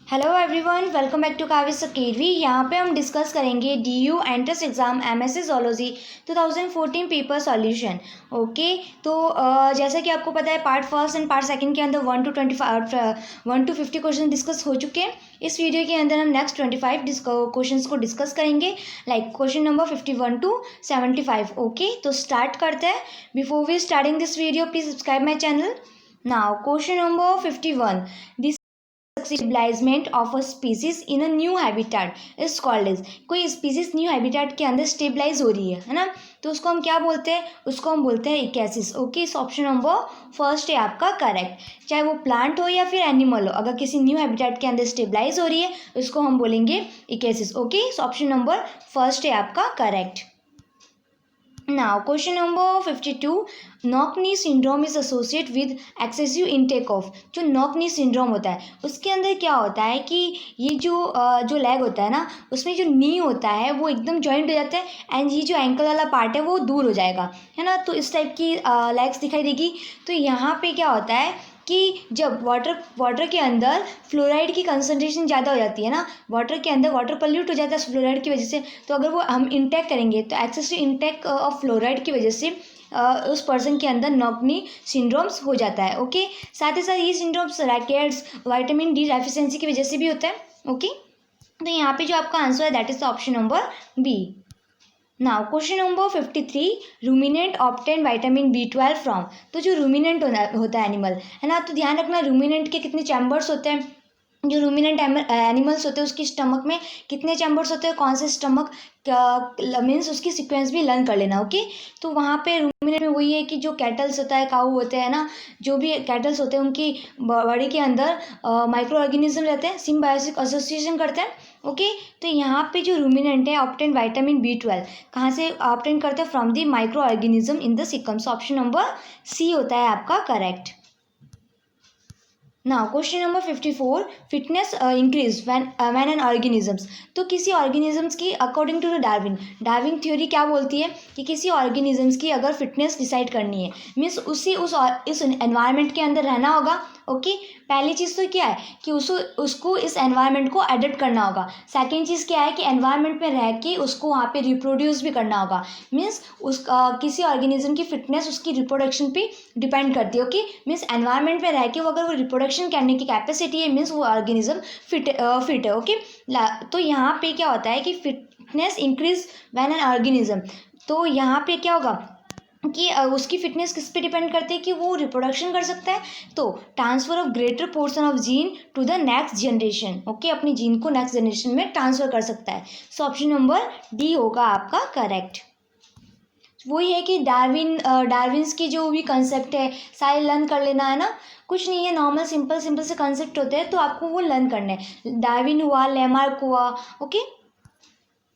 Hello everyone, welcome back to Kavya academy. यहाँ पे हम डिस्कस करेंगे DU entrance exam MSc zoology 2014 paper solution. Okay, तो जैसा कि आपको पता है part first and part second के अंदर 1 to 50 क्वेश्चन डिस्कस हो चुके हैं। इस वीडियो के अंदर हम नेक्स्ट 25 क्वेश्चन को डिस्कस करेंगे, like question number 51 to 75। Okay, तो स्टार्ट करते हैं। Before we starting this video, please subscribe my channel. Now question number 51, stabilizement of a species in a new habitat is called as. कोई species new habitat के अंदर stabilise हो रही है ना, तो उसको हम क्या बोलते हैं? उसको हम बोलते हैं इकेसिस। ओके, इस ऑप्शन नंबर फर्स्ट है आपका करेक्ट। चाहे वो प्लांट हो या फिर एनिमल हो, अगर किसी न्यू हैबिटेट के अंदर स्टेबलाइज हो रही है उसको हम बोलेंगे इकेसिस। ओके, इस ऑप्शन नंबर फर्स्ट है आपका correct. Now, question number 52, knock knee syndrome is associate with excessive intake of. जो नॉक-नी सिंड्रोम होता है उसके अंदर क्या होता है कि ये जो लेग होता है ना, उसमें जो नी होता है वो एकदम जॉइंट हो जाता है एंड ये जो एंकल वाला पार्ट है वो दूर हो जाएगा, है ना। तो इस टाइप की लेग्स दिखाई देगी। तो यहाँ पे क्या होता है कि जब वाटर के अंदर फ्लोराइड की कंसनट्रेशन ज़्यादा हो जाती है ना, वाटर के अंदर वाटर पल्यूट हो जाता है फ्लोराइड की वजह से, तो अगर वो हम इंटेक करेंगे तो एक्सेसिव इंटेक ऑफ फ्लोराइड की वजह से उस पर्सन के अंदर नॉक-नी सिंड्रोम्स हो जाता है। ओके, साथ ही साथ ये syndromes rackets vitamin D deficiency की वजह से भी होता है। ओके, तो यहाँ पे जो आपका आंसर है that is the option number B. Now question number 53, ruminant obtain vitamin B12 from. तो जो रूमिनेंट होता है एनिमल, है ना, तो ध्यान रखना रूमिनेंट के कितने चैम्बर्स होते हैं। जो रूमिनेंट एनिमल्स होते हैं उसकी स्टमक में कितने चैम्बर्स होते हैं, कौन से स्टमक मीन्स उसकी सीक्वेंस भी लर्न कर लेना। ओके, तो वहाँ पे रूमिनेंट में वही है कि जो कैटल्स होता है, काऊ होते हैं ना, जो भी कैटल्स होते हैं उनकी बॉडी के अंदर माइक्रो ऑर्गेनिज्म रहते हैं, सिम्बायोसिस एसोसिएशन करते हैं। ओके, तो यहाँ पे जो रूमिनेंट है ऑब्टेन विटामिन B12 कहाँ से ऑब्टेन करते हैं? From the micro organism in the caecums. Option number C होता है आपका correct. Now question number 54, fitness increase when an organisms. तो किसी ऑर्गेनिजम्स की according to the Darwin theory क्या बोलती है कि किसी ऑर्गेनिजम्स की अगर फिटनेस डिसाइड करनी है मीन्स इस एनवायरनमेंट के अंदर रहना होगा। ओके, पहली चीज़ तो क्या है कि उसको इस एनवायरनमेंट को एडप्ट करना होगा। सेकेंड चीज़ क्या है कि एनवायरनमेंट में रह के उसको वहाँ पे रिप्रोड्यूस भी करना होगा। मीन्स किसी ऑर्गेनिज्म की फिटनेस उसकी रिप्रोडक्शन पे डिपेंड करती है। ओके, मीन्स एनवायरनमेंट में रह के वो अगर वो रिप्रोडक्शन करने की कैपेसिटी है मीन्स वो ऑर्गेनिज्म फिट है। ओके, तो यहाँ पे क्या होता है कि fitness increase when an organism. तो यहाँ पे क्या होगा कि उसकी फिटनेस किस पे डिपेंड करती है कि वो रिप्रोडक्शन कर सकता है। तो transfer of greater portion of gene to the next generation. Okay, अपनी जीन को नेक्स्ट जनरेशन में ट्रांसफर कर सकता है। सो ऑप्शन नंबर डी होगा आपका करेक्ट। वही है कि डार्विन्स की जो भी कंसेप्ट है सारे लर्न कर लेना, है ना। कुछ नहीं है, नॉर्मल सिंपल से कंसेप्ट होते हैं तो आपको वो लर्न करना है। डार्विन हुआ, लेमार्क हुआ। ओके,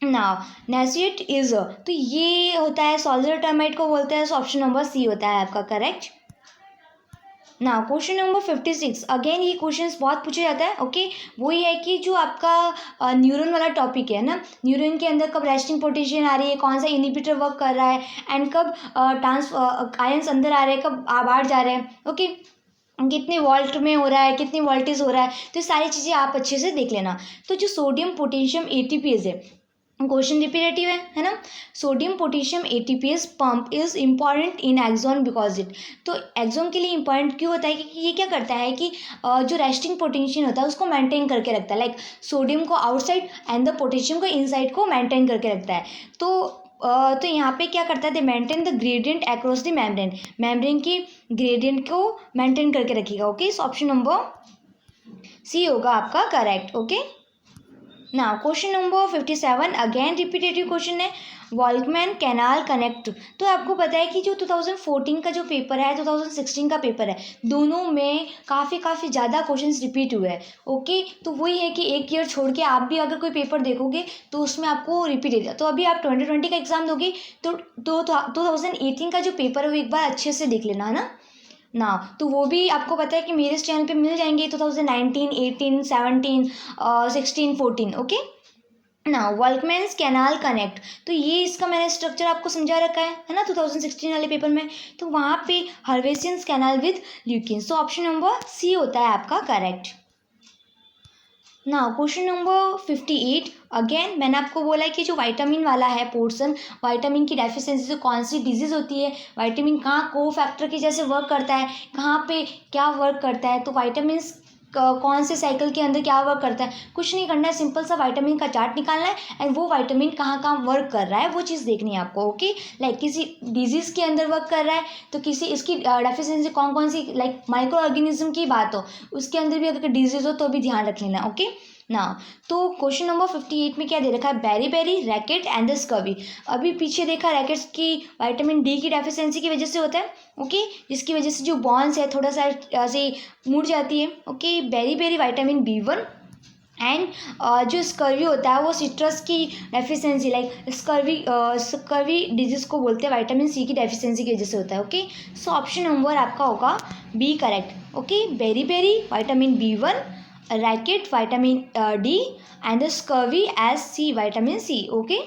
नाउ नेसिएट इज, तो ये होता है सॉल्जर टर्माइट को बोलते हैं। ऑप्शन नंबर सी होता है आपका correct. Now question number 56, again ये क्वेश्चन बहुत पूछा जाता है। ओके, वही है कि जो आपका न्यूरॉन वाला टॉपिक है ना, न्यूरॉन के अंदर कब रेस्टिंग पोजीशन आ रही है, कौन सा इनहिबिटर वर्क कर रहा है एंड कब आयंस अंदर आ रहे हैं, कब बाहर जा रहे हैं। ओके, कितने वोल्ट में हो रहा है, कितनी वोल्टेज हो रहा है, तो ये सारी चीज़ें आप अच्छे से देख लेना। तो जो सोडियम पोटेशियम ATPase है, क्वेश्चन रिपीटेटिव है ना। Sodium potassium ATPase pump is important in axon because it. तो एक्सॉन के लिए इंपॉर्टेंट क्यों होता है कि ये क्या करता है कि जो रेस्टिंग पोटेंशियल होता है उसको मेंटेन करके रखता है, लाइक सोडियम को आउटसाइड एंड द पोटेशियम को इनसाइड को मेंटेन करके रखता है। तो यहाँ पे क्या करता है, दे maintain the gradient across the membrane की ग्रेडियंट को मेंटेन करके रखेगा। ओके, इस ऑप्शन नंबर सी होगा आपका correct. Okay, now question number 57, again repetitive question है, वॉल्कमैन कैनाल कनेक्ट। तो आपको पता है कि जो 2014 का जो पेपर है 2016 का पेपर है, दोनों में काफ़ी ज़्यादा क्वेश्चंस रिपीट हुए हैं। ओके, तो वही है कि एक ईयर छोड़ के आप भी अगर कोई पेपर देखोगे तो उसमें आपको रिपीट है। तो अभी आप 2020 का एग्ज़ाम दोगे तो 2018 का जो पेपर है वो एक बार अच्छे से देख लेना, है ना। तो वो भी आपको पता है कि मेरे इस चैनल पे मिल जाएंगे 2019, 18, 17, 16, 14। ओके, ना वर्कमैन्स कैनाल कनेक्ट, तो ये इसका मैंने स्ट्रक्चर आपको समझा रखा है ना 2016 वाले पेपर में। तो वहाँ पे हर्वेसियंस कैनाल विद ल्यूकिन। सो ऑप्शन नंबर सी होता है आपका करेक्ट। ना क्वेश्चन नंबर 58, अगेन मैंने आपको बोला है कि जो विटामिन वाला है पोर्शन, विटामिन की डेफिशिएंसी से कौन सी डिजीज़ होती है, विटामिन कहाँ को फैक्टर के जैसे वर्क करता है, कहाँ पे क्या वर्क करता है, तो विटामिन्स कौन से साइकिल के अंदर क्या वर्क करता है, कुछ नहीं करना है, सिंपल सा विटामिन का चार्ट निकालना है एंड वो विटामिन कहाँ कहाँ वर्क कर रहा है वो चीज़ देखनी है आपको। ओके, लाइक किसी डिजीज़ के अंदर वर्क कर रहा है तो किसी इसकी डेफिशिएंसी कौन कौन सी, लाइक माइक्रो ऑर्गेनिज्म की बात हो उसके अंदर भी अगर डिजीज़ हो तो भी ध्यान रख लेना। ओके ना, तो क्वेश्चन नंबर 58 में क्या दे रखा है, beri rickets and the scurvy. अभी पीछे देखा रैकेट्स की विटामिन डी की डेफिशिएंसी की वजह से होता है। ओके, जिसकी वजह से जो बॉन्स है थोड़ा सा ऐसे मुड़ जाती है। Okay, beri vitamin B1 and जो स्कर्वी होता है वो सिट्रस की डेफिशिएंसी, लाइक स्कर्वी डिजीज़ को बोलते हैं विटामिन सी की डेफिशिएंसी की वजह से होता है। ओके, सो ऑप्शन नंबर आपका होगा B correct. Okay, beri vitamin B1, rickets vitamin D and the scurvy as C vitamin C. Okay,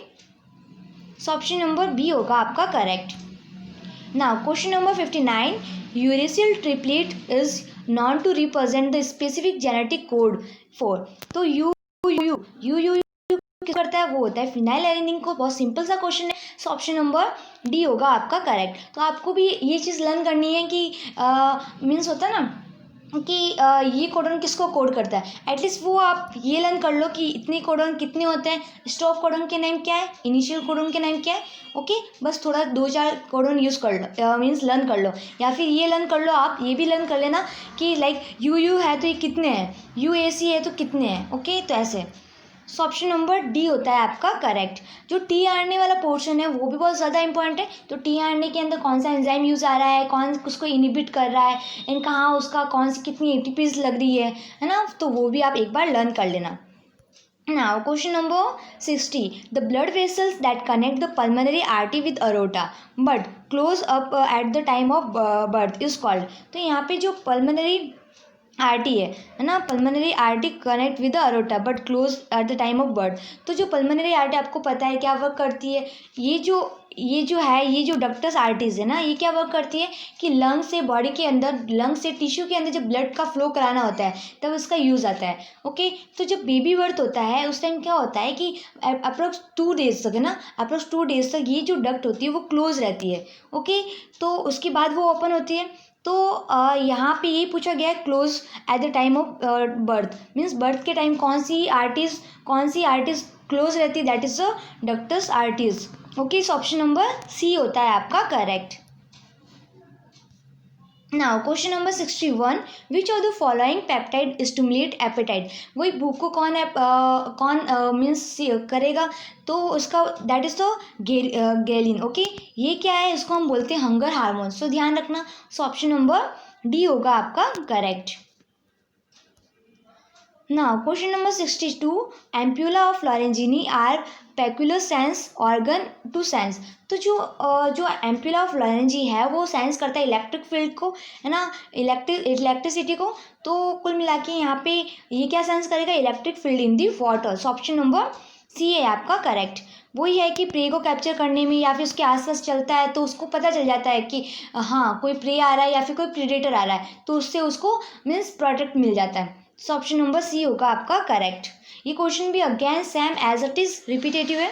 so option number B होगा आपका correct. Now question number 59, uracil triplet is known to represent the specific genetic code for. तो U क्या करता है, वो होता है phenyl alanine को। बहुत सिंपल सा क्वेश्चन है, सो ऑप्शन नंबर डी होगा आपका करेक्ट। तो आपको भी ये चीज़ लर्न करनी है कि मीन्स होता है ना कि ये कोडन किसको कोड करता है, एटलीस्ट वो आप ये लर्न कर लो कि इतने कोडन कितने होते हैं, स्टॉप कोडन के नाम क्या है, इनिशियल कोडन के नाम क्या है। ओके, बस थोड़ा 2-4 कोडन यूज़ कर लो, मीन्स लर्न कर लो, या फिर ये लर्न कर लो, आप ये भी लर्न कर लेना कि लाइक यू है तो ये कितने हैं, UAC है तो कितने हैं। ओके, तो ऐसे, सो ऑप्शन नंबर डी होता है आपका करेक्ट। जो tRNA वाला पोर्शन है वो भी बहुत ज़्यादा इंपॉर्टेंट है। तो tRNA के अंदर कौन सा एंजाइम यूज़ आ रहा है, कौन उसको इनिबिट कर रहा है एंड कहाँ उसका कौन सी कितनी ATPs लग रही है ना, तो वो भी आप एक बार लर्न कर लेना। Now question number 60, the blood vessels that connect the pulmonary artery with aorta but close up at the time of birth is called। तो यहाँ पे जो पल्मोनरी आर्टी है ना, pulmonary artery connect with the aorta but close at the time of birth. तो जो pulmonary arty आपको पता है क्या वर्क करती है, ये जो डक्टस आर्टीज है ना, ये क्या वर्क करती है कि लंग से बॉडी के अंदर, लंग से टिश्यू के अंदर जब ब्लड का फ्लो कराना होता है तब इसका यूज़ आता है। ओके, तो जब बेबी बर्थ होता है उस टाइम क्या होता है कि अप्रोक्स 2 डेज तक है ना, अप्रोक्स 2 डेज तक ये जो डक्ट होती है वो क्लोज रहती है। ओके, तो उसके बाद वो ओपन होती है। तो यहाँ पे ये पूछा गया है close at the time of birth, means birth के टाइम कौन सी आर्टिस क्लोज रहती है, that is the ductus arteries. Okay, so option number C होता है आपका correct. Now question number 61, which of the following peptide stimulate appetite. वही भूख को कौन मीन्स करेगा, तो उसका that is the ghrelin. Okay, ये क्या है, इसको हम बोलते हैं हंगर हार्मोन। सो ध्यान रखना, सो ऑप्शन नंबर डी होगा आपका correct. Now question number 62, ampulla of Lorenzini are peculiar sense organ to sense. तो जो एम्प्यूला ऑफ लॉरेंजी है वो सेंस करता है इलेक्ट्रिक फील्ड को, है ना, इलेक्ट्रिसिटी को। तो कुल मिला के यहाँ पे ये क्या सेंस करेगा, electric field in the water. So option number C है आपका करेक्ट। वही है कि प्रे को कैप्चर करने में या फिर उसके आसपास चलता है तो उसको पता चल जाता है कि हाँ कोई प्रे आ रहा है या फिर कोई प्रीडेटर आ रहा है, तो उससे उसको मीन्स प्रोटेक्ट मिल जाता है। सो ऑप्शन नंबर सी होगा आपका करेक्ट। ये क्वेश्चन भी again same as it is repetitive है।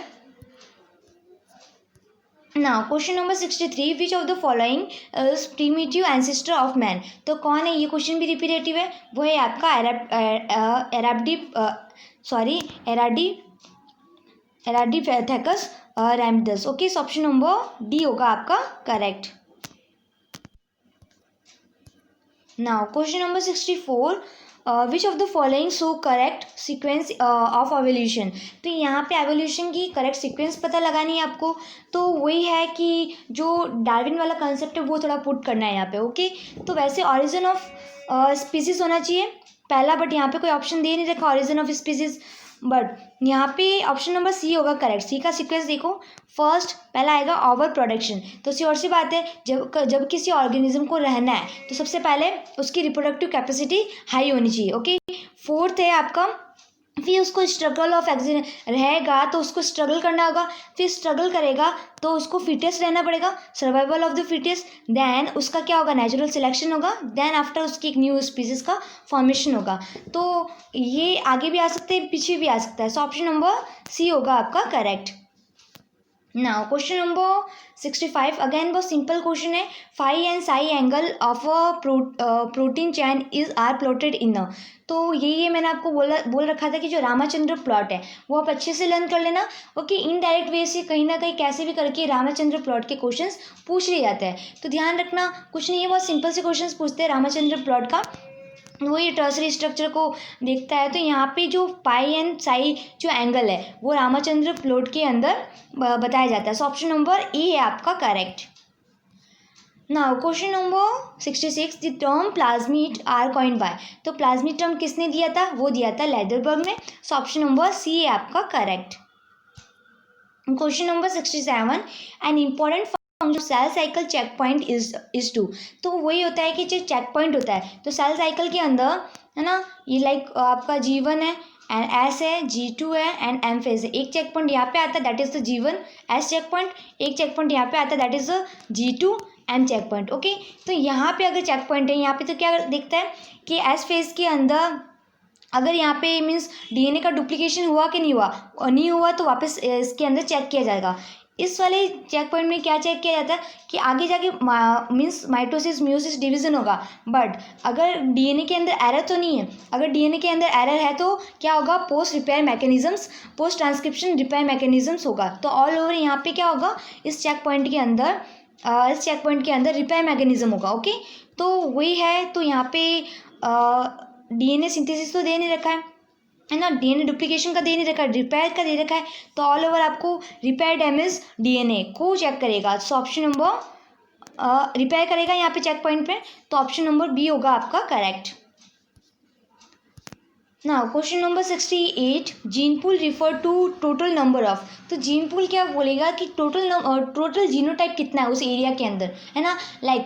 Now question number 63, which of the following is primitive ancestor of man. तो कौन है, ये क्वेश्चन भी रिपीटेटिव है, वो है आपका Ardipithecus ramidus. Okay, so option number D होगा आपका correct. Now question number 64, which of the following so correct sequence of evolution. तो यहाँ पे एवोल्यूशन की करेक्ट सीक्वेंस पता लगानी है आपको। तो वही है कि जो डार्विन वाला कंसेप्ट है वो थोड़ा पुट करना है यहाँ पे। ओके, तो वैसे ऑरिजिन ऑफ स्पीसीज होना चाहिए पहला, बट यहाँ पे कोई ऑप्शन दे नहीं रखा ऑरिजिन ऑफ स्पीसीज, बट यहाँ पे ऑप्शन नंबर सी होगा करेक्ट। सी का सीक्वेंस देखो, फर्स्ट पहला आएगा ओवर प्रोडक्शन। तो सी और सी बात है, जब किसी ऑर्गेनिज्म को रहना है तो सबसे पहले उसकी रिप्रोडक्टिव कैपेसिटी हाई होनी चाहिए। ओके, फोर्थ है आपका फिर उसको स्ट्रगल ऑफ एक्सिडेंट रहेगा तो उसको स्ट्रगल करना होगा, फिर स्ट्रगल करेगा तो उसको फिटेस्ट रहना पड़ेगा, survival of the fittest, then उसका क्या होगा, नेचुरल सिलेक्शन होगा, देन आफ्टर उसकी एक न्यू स्पीसीज का फॉर्मेशन होगा। तो ये आगे भी आ सकते हैं, पीछे भी आ सकता है। सो ऑप्शन नंबर सी होगा आपका correct. Now question number 65 again बहुत सिंपल क्वेश्चन है। Phi and psi angle of a protein chain is are plotted in a. तो ये मैंने आपको बोल रखा था कि जो रामचंद्र प्लॉट है वो आप अच्छे से लर्न कर लेना। ओके, इनडायरेक्ट वे से कहीं ना कहीं कैसे भी करके रामचंद्र प्लॉट के क्वेश्चंस पूछ लिए जाते हैं, तो ध्यान रखना। कुछ नहीं है, बहुत सिंपल से क्वेश्चंस पूछते हैं रामचंद्र प्लॉट का, वही टर्सरी स्ट्रक्चर को देखता है। तो यहाँ पे जो पाई एंड साई जो एंगल है वो रामचंद्र प्लॉट के अंदर बताया जाता है। सो ऑप्शन नंबर ए है आपका correct. Now question number 66 the term plasmid are coined by. तो प्लाज्मिड टर्म किसने दिया था, वो दिया था लैडरबर्ग ने। सो ऑप्शन नंबर सी है आपका correct. Question number 67 an important cell cycle checkpoint is to. तो वही होता है कि जो चेक पॉइंट होता है, तो सेल साइकिल के अंदर है ना, ये लाइक आपका G1 है एंड S है, G2 है एंड M फेज है। एक चेक पॉइंट यहाँ पे आता है that is the G1 S checkpoint, एक चेक पॉइंट यहाँ पे आता है that is the G2 M checkpoint. Okay, तो यहाँ पे अगर चेक पॉइंट है यहाँ पे तो क्या देखता है कि S फेज के अंदर अगर यहाँ पे मीन्स डीएनए का डुप्लीकेशन हुआ कि नहीं हुआ, और नहीं हुआ तो वापस इसके अंदर चेक किया जाएगा। इस वाले चेक पॉइंट में क्या चेक किया जाता है कि आगे जाके मीन्स माइटोसिस म्यूसिस डिवीजन होगा, बट अगर डीएनए के अंदर एरर तो नहीं है। अगर डीएनए के अंदर एरर है तो क्या होगा, post repair mechanisms, post transcription repair mechanisms होगा। तो ऑल ओवर यहाँ पे क्या होगा, इस चेक पॉइंट के अंदर रिपेयर मैकेनिज्म होगा। ओके, तो वही है। तो यहाँ पे डीएनए सिंथेसिस तो दे नहीं रखा है ना, डीएनए डुप्लीकेशन का दे नहीं रखा है, रिपेयर का दे रखा है। तो ऑल ओवर आपको रिपेयर डैमेज डीएनए को चेक करेगा। सो ऑप्शन नंबर रिपेयर करेगा यहाँ पे चेक पॉइंट पे, तो ऑप्शन नंबर बी होगा आपका correct. Now question number 68 gene pool refer to total number of. तो जीन पूल क्या बोलेगा कि टोटल जीनोटाइप कितना है उस एरिया के अंदर, है ना, लाइक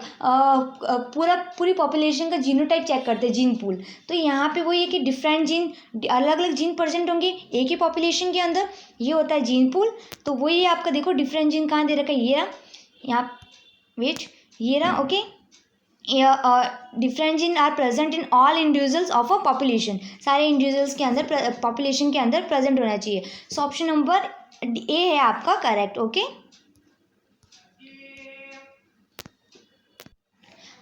पूरी पॉपुलेशन का जीनोटाइप चेक करते हैं जीन पूल। तो यहाँ पे वही है कि डिफरेंट जीन, अलग अलग जीन प्रेजेंट होंगे एक ही पॉपुलेशन के अंदर, ये होता है जीन पूल। तो वही है आपका, देखो डिफरेंट जीन कहाँ दे रखा है, ये रहा यहाँ, वेट, ये रहा। Okay, different gene are present in all individuals of a population, सारे इंडिविजुअल्स के अंदर पॉपुलेशन के अंदर प्रेजेंट होना चाहिए। सो ऑप्शन नंबर ए है आपका correct. Okay,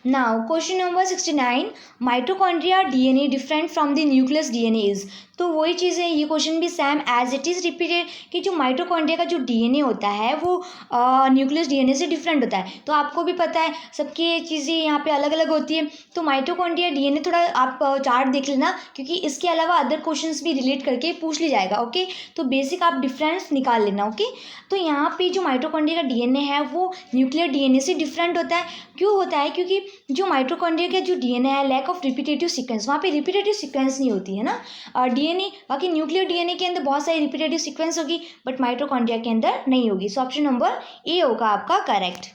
now question number 69 mitochondria DNA different from the nucleus DNA is. तो वही चीज़ है, ये क्वेश्चन भी same as it is repeated कि जो माइटोकॉन्ड्रिया का जो डीएनए होता है वो न्यूक्लियस डीएनए से डिफरेंट होता है। तो आपको भी पता है सबकी ये चीज़ें यहाँ पे अलग अलग होती है। तो माइटोकॉन्ड्रिया डीएनए थोड़ा आप चार्ट देख लेना, क्योंकि इसके अलावा अदर क्वेश्चंस भी रिलेट करके पूछ लिया जाएगा। ओके, तो बेसिक आप डिफरेंस निकाल लेना। ओके, तो यहाँ पे जो माइटोकॉन्ड्रिया का डीएनए है वो न्यूक्लियर डीएनए से डिफरेंट होता है। क्यों होता है, क्योंकि जो माइटोकॉन्ड्रिया का जो डीएनए है, लैक ऑफ रिपीटेटिव सीक्वेंस, वहाँ पे रिपीटेटिव सीक्वेंस नहीं होती है ना डीएनए। बाकी न्यूक्लियर डीएनए के अंदर बहुत सारी रिपीटेटिव सीक्वेंस होगी, बट माइटोकॉन्ड्रिया के अंदर नहीं होगी। सो ऑप्शन नंबर ए होगा आपका करेक्ट।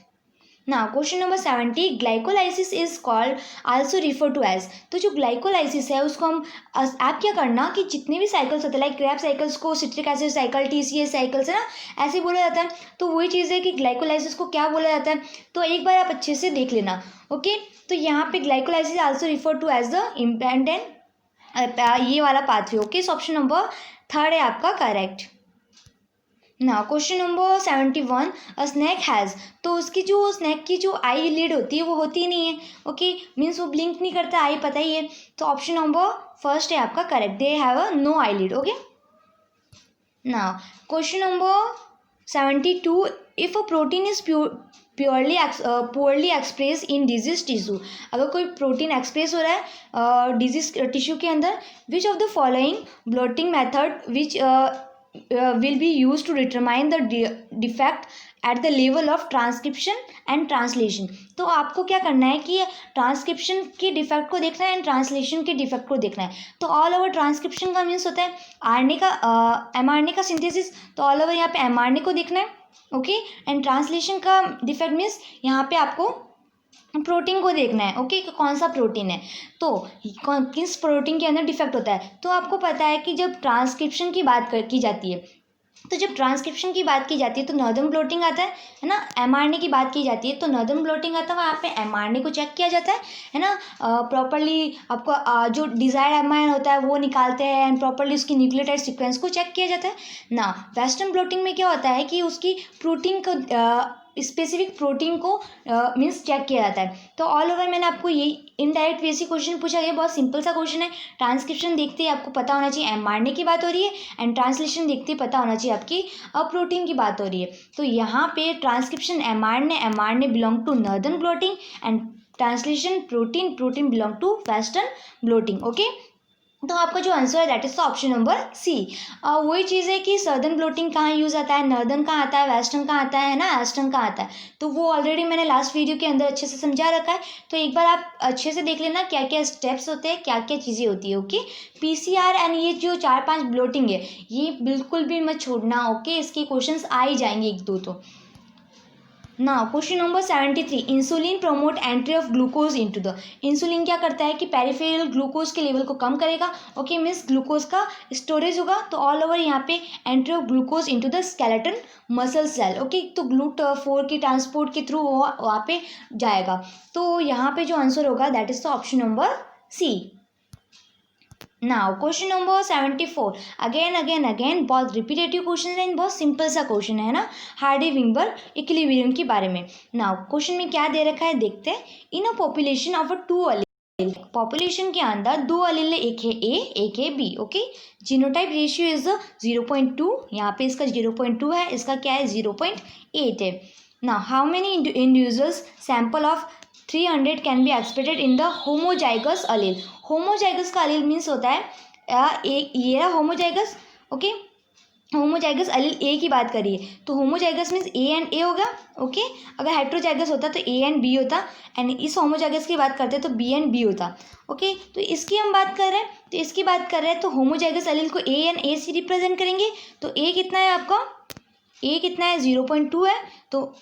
ना question number 70 glycolysis is called also refer to as. तो जो ग्लाइकोलाइसिस है उसको हम आप क्या करना कि जितने भी साइकिल्स होते हैं लाइक क्रैब साइकिल्स को citric acid cycle, TCS cycles, है ना, ऐसे बोला जाता है। तो वही चीज़ है कि ग्लाइकोलाइसिस को क्या बोला जाता है, तो एक बार आप अच्छे से देख लेना। ओके, तो यहाँ पे glycolysis also refer to as the independent ये वाला pathway. Okay, so option number third है आपका करेक्ट। ना question number 71 a snack has. तो उसकी जो स्नैक की जो आई लिड होती है वो होती नहीं है। ओके, मीन्स वो ब्लिंक नहीं करता, आई पता ही है। तो ऑप्शन नंबर फर्स्ट है आपका correct, they have a no eyelid. Okay, now question number 72 if a protein is poorly express in disease tissue. अगर कोई प्रोटीन एक्सप्रेस हो रहा है डिजीज टिश्यू के अंदर, which of the following blotting method which will be used to determine the defect at the level of transcription and translation। तो आपको क्या करना है कि ट्रांसक्रिप्शन के डिफेक्ट को देखना है एंड ट्रांसलेशन के डिफेक्ट को देखना है। तो ऑल ओवर ट्रांसक्रिप्शन का मीन्स होता है आरएनए का एमआरएनए का सिंथेसिस, तो ऑल ओवर यहाँ पे एमआरएनए को देखना है। ओके, एंड ट्रांसलेशन का डिफेक्ट मीन्स यहाँ पे आपको प्रोटीन को देखना है, ओके, कि कौन सा प्रोटीन है, तो किस प्रोटीन के अंदर डिफेक्ट होता है। तो आपको पता है कि जब ट्रांसक्रिप्शन की बात की जाती है, तो जब ट्रांसक्रिप्शन की बात की जाती है तो नॉर्दर्न ब्लोटिंग आता है ना। एमआरएनए की बात की जाती है तो नॉर्दर्न ब्लोटिंग आता है, वहाँ पे एमआरएनए को चेक किया जाता है ना। प्रॉपरली आपको जो डिजायर्ड एमआरएनए होता है वो निकालते हैं एंड प्रॉपरली उसकी न्यूक्लियोटाइड सीक्वेंस को चेक किया जाता है ना। वेस्टर्न ब्लोटिंग में क्या होता है कि उसकी प्रोटीन को स्पेसिफिक प्रोटीन को मीन्स चेक किया जाता है। तो ऑल ओवर मैंने आपको ये इनडायरेक्ट वे से क्वेश्चन पूछा गया, बहुत सिंपल सा क्वेश्चन है। ट्रांसक्रिप्शन देखते ही आपको पता होना चाहिए एमआरएनए की बात हो रही है, एंड ट्रांसलेशन देखते ही पता होना चाहिए आपकी प्रोटीन की बात हो रही है। तो यहाँ पे transcription mRNA belong to northern blotting and translation protein belong to western blotting, okay. तो आपका जो आंसर है that is the option number C. वही चीज़ है कि सर्दर्न ब्लोटिंग कहाँ यूज़ आता है, नॉर्दर्न कहाँ आता है, वेस्टर्न कहाँ आता है ना, ईस्टर्न कहाँ आता है। तो वो ऑलरेडी मैंने लास्ट वीडियो के अंदर अच्छे से समझा रखा है, तो एक बार आप अच्छे से देख लेना क्या क्या स्टेप्स होते हैं, क्या क्या चीज़ें होती है, ओके। पीसीआर एंड ये जो 4-5 ब्लोटिंग है ये बिल्कुल भी मत छोड़ना, ओके। इसके क्वेश्चंस आ ही जाएंगे एक दो। तो now question number 73, insulin promote entry of glucose into the. Insulin क्या करता है कि पेरिफेरल ग्लूकोज के लेवल को कम करेगा, ओके, मीन्स ग्लूकोज का स्टोरेज होगा, तो ऑल ओवर यहाँ पे entry of glucose into the skeleton muscle cell, okay. तो GLUT4 की ट्रांसपोर्ट के थ्रू वहाँ पे जाएगा। तो यहाँ पे जो आंसर होगा that is the option number C. Now question number 74, again बहुत रिपीटेटिव क्वेश्चन है, बहुत सिंपल सा क्वेश्चन है ना, हार्डी विंबर इक्विलिब्रियम के बारे में। नाउ क्वेश्चन में क्या दे रखा है देखते हैं। In a population of a 2 allele, population के अंदर 2 अलील, एक है ए एक है B, okay. Genotype ratio is 0.2, यहाँ पे इसका 0.2 है, इसका क्या है 0.8 है। Now how many individuals sample of 300 can be expected in the homozygous allele. Homozygous का अलील मीन्स होता है एक ये homozygous, okay. Homozygous allele A की बात करिए तो homozygous means A and A होगा, ओके। अगर हेट्रोजाइगस होता तो ए एंड बी होता, एंड इस होमोजाइगस की बात करते तो बी एंड बी होता, ओके। तो इसकी हम बात कर रहे हैं, तो इसकी बात कर रहे हैं तो होमोजाइगस अलील को ए एंड ए से रिप्रेजेंट करेंगे। तो ए कितना है आपका, ए कितना है 0.2 है, तो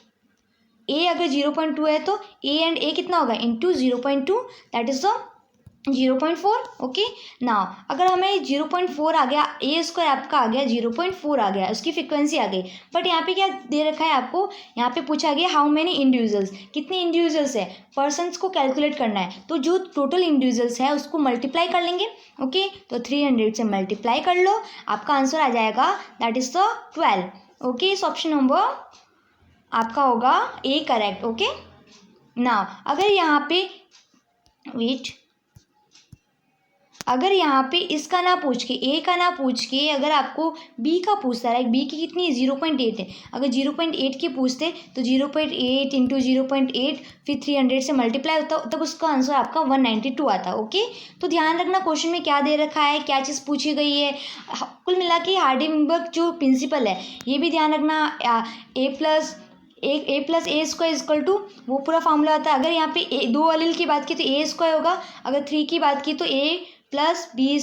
ए अगर 0.2 है तो ए एंड ए कितना होगा into 0.2, that is the 0.4, okay. Now अगर हमें 0.4 आ गया, ए स्क्वायर आपका आ गया 0.4 आ गया, उसकी फ्रिक्वेंसी आ गई, बट यहाँ पे क्या दे रखा है आपको, यहाँ पे पूछा गया हाउ मेनी इंडिविजुअल्स, कितने इंडिविजुअल्स है, पर्सनस को कैलकुलेट करना है। तो जो टोटल इंडिविजुअल्स है उसको मल्टीप्लाई कर लेंगे, ओके। तो 300 से मल्टीप्लाई कर लो, आपका आंसर आ जाएगा दैट इज द 12, ओके। इस ऑप्शन नंबर आपका होगा ए करेक्ट, ओके। नाउ अगर यहाँ पे वेट, अगर यहाँ पे इसका ना पूछ के, ए का ना पूछ के, अगर आपको बी का पूछता है, बी की कितनी 0.8 है, अगर 0.8 की पूछते तो 0.8 इंटू 0.8 फिर 300 से मल्टीप्लाई होता, तब उसका आंसर आपका 192 आता, ओके। तो ध्यान रखना क्वेश्चन में क्या दे रखा है, क्या चीज़ पूछी गई है। कुल मिला के हार्डी-विंबर्ग जो प्रिंसिपल है ये भी ध्यान रखना, A plus A square is equal to वो पूरा फॉर्मूला आता है। अगर यहाँ पे 2 अलील की बात की तो ए स्क्वायर होगा, अगर 3 की बात की तो ए प्लस बी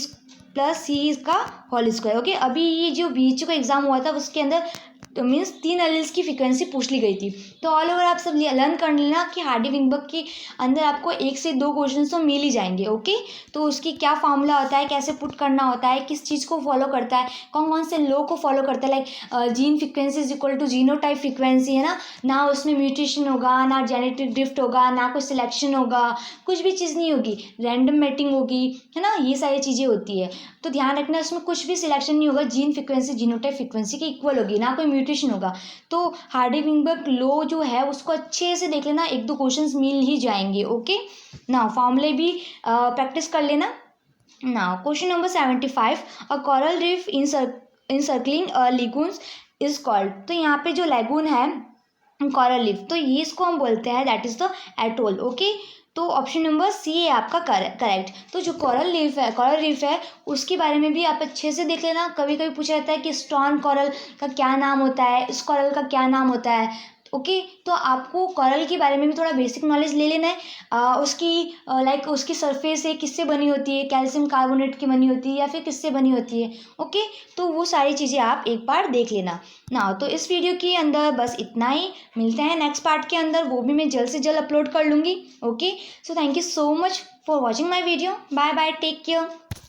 प्लस सी का होल स्क्वायर, ओके। अभी ये जो बीच का एग्जाम हुआ था उसके अंदर तो मीन्स 3 एलिल्स की फ्रिक्वेंसी पूछ ली गई थी। तो ऑल ओवर आप सब लर्न कर लेना कि हार्डी-विंबर्ग के अंदर आपको 1 से 2 क्वेश्चन तो मिल ही जाएंगे, ओके। तो उसकी क्या फार्मूला होता है, कैसे पुट करना होता है, किस चीज़ को फॉलो करता है, कौन कौन से लॉ को फॉलो करता है, like gene frequency is equal to genotype frequency, है ना उसमें म्यूटेशन होगा, ना जेनेटिक ड्रिफ्ट होगा, ना कोई सिलेक्शन होगा, कुछ भी चीज़ नहीं होगी, रैंडम मैटिंग होगी, है ना, ये सारी चीज़ें होती है। तो ध्यान रखना उसमें कुछ भी सिलेक्शन नहीं होगा, जीन फ्रिक्वेंसी जीनोटाइप फ्रिक्वेंसी के इक्वल होगी, ना कोई म्यूटेशन होगा। तो हार्डी-विंबर्ग लॉ जो है उसको अच्छे से देख लेना, 1-2 क्वेश्चंस मिल ही जाएंगे, ओके। ना फॉर्मूले भी प्रैक्टिस कर लेना। Now question number 75, a coral reef encircling lagoons is called. तो यहाँ पे जो लेगून है कोरल रीफ, तो ये इसको हम बोलते हैं that is the atoll, okay. तो ऑप्शन नंबर सी है आपका करेक्ट। तो जो कोरल रीफ है उसके बारे में भी आप अच्छे से देख लेना। कभी कभी पूछा जाता है कि स्टोन कोरल का क्या नाम होता है, इस कोरल का क्या नाम होता है, ओके। तो आपको कोरल के बारे में भी थोड़ा बेसिक नॉलेज ले लेना है। उसकी लाइक उसकी सरफेस है किससे बनी होती है, कैल्शियम कार्बोनेट की बनी होती है या फिर किससे बनी होती है, ओके। तो वो सारी चीज़ें आप एक बार देख लेना ना। तो इस वीडियो के अंदर बस इतना ही, मिलते हैं नेक्स्ट पार्ट के अंदर, वो भी मैं जल्द से जल्द अपलोड कर लूँगी, okay. So thank you so much for watching my video, bye bye, take care.